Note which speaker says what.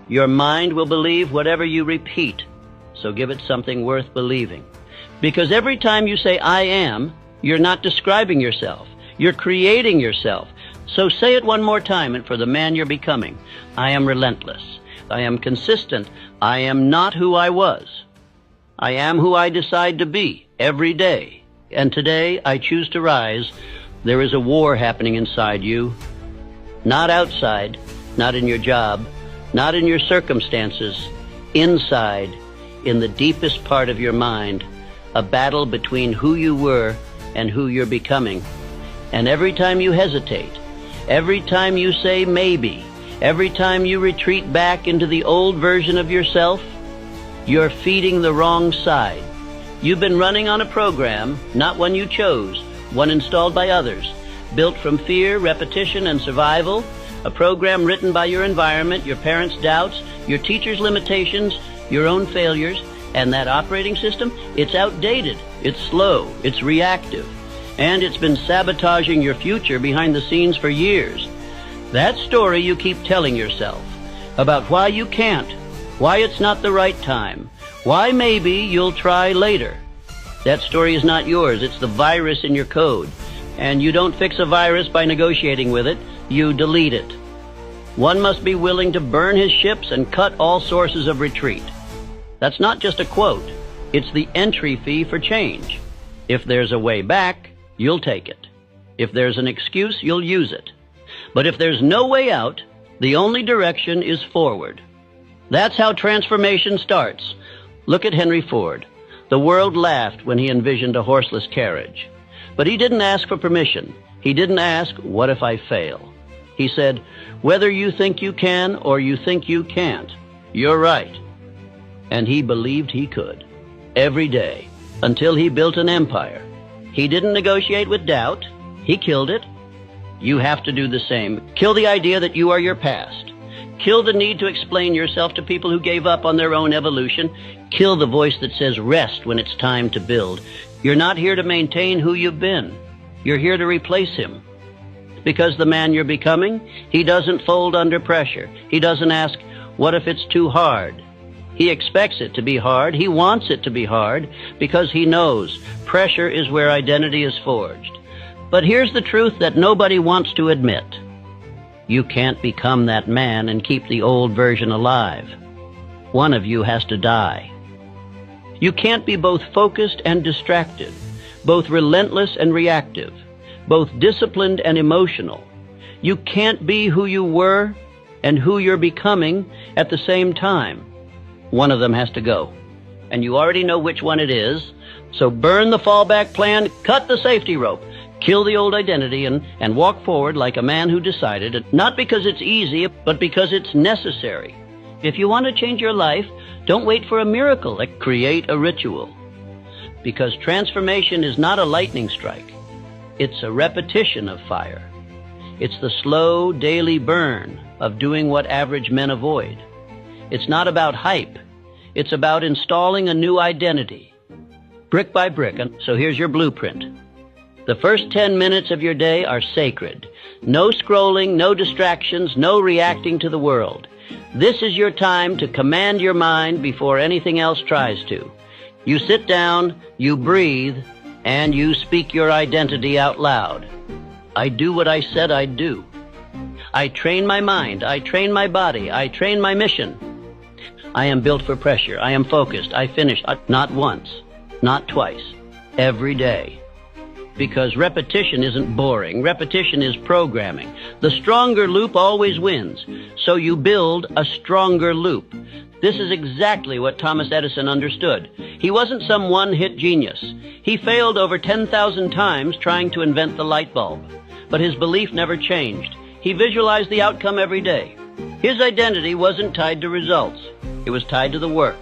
Speaker 1: Your mind will believe whatever you repeat, so give it something worth believing. Because every time you say, I am, you're not describing yourself. You're creating yourself. So say it one more time, and for the man you're becoming. I am relentless. I am consistent. I am not who I was. I am who I decide to be every day. And today I choose to rise. There is a war happening inside you. Not outside, not in your job, not in your circumstances. Inside, in the deepest part of your mind, a battle between who you were and who you're becoming. And every time you hesitate, every time you say maybe, every time you retreat back into the old version of yourself, you're feeding the wrong side. You've been running on a program, not one you chose, one installed by others, built from fear, repetition, and survival, a program written by your environment, your parents' doubts, your teachers' limitations, your own failures, and that operating system, it's outdated, it's slow, it's reactive, and it's been sabotaging your future behind the scenes for years. That story you keep telling yourself about why you can't, why it's not the right time, why maybe you'll try later. That story is not yours. It's the virus in your code. And you don't fix a virus by negotiating with it. You delete it. One must be willing to burn his ships and cut all sources of retreat. That's not just a quote. It's the entry fee for change. If there's a way back, you'll take it. If there's an excuse, you'll use it. But if there's no way out, the only direction is forward. That's how transformation starts. Look at Henry Ford. The world laughed when he envisioned a horseless carriage. But he didn't ask for permission. He didn't ask, what if I fail? He said, whether you think you can or you think you can't, you're right. And he believed he could. Every day. Until he built an empire. He didn't negotiate with doubt. He killed it. You have to do the same. Kill the idea that you are your past. Kill the need to explain yourself to people who gave up on their own evolution. Kill the voice that says rest when it's time to build. You're not here to maintain who you've been. You're here to replace him. Because the man you're becoming, he doesn't fold under pressure. He doesn't ask, what if it's too hard? He expects it to be hard. He wants it to be hard because he knows pressure is where identity is forged. But here's the truth that nobody wants to admit. You can't become that man and keep the old version alive. One of you has to die. You can't be both focused and distracted, both relentless and reactive, both disciplined and emotional. You can't be who you were and who you're becoming at the same time. One of them has to go. And you already know which one it is. So burn the fallback plan, cut the safety rope, kill the old identity, and walk forward like a man who decided, not because it's easy, but because it's necessary. If you want to change your life, don't wait for a miracle, like create a ritual. Because transformation is not a lightning strike. It's a repetition of fire. It's the slow, daily burn of doing what average men avoid. It's not about hype. It's about installing a new identity, brick by brick. And so here's your blueprint. The first 10 minutes of your day are sacred. No scrolling, no distractions, no reacting to the world. This is your time to command your mind before anything else tries to. You sit down, you breathe, and you speak your identity out loud. I do what I said I'd do. I train my mind, I train my body, I train my mission. I am built for pressure, I am focused, I finish, not once, not twice, every day. Because repetition isn't boring, repetition is programming. The stronger loop always wins, so you build a stronger loop. This is exactly what Thomas Edison understood. He wasn't some one-hit genius. He failed over 10,000 times trying to invent the light bulb. But his belief never changed. He visualized the outcome every day. His identity wasn't tied to results. It was tied to the work.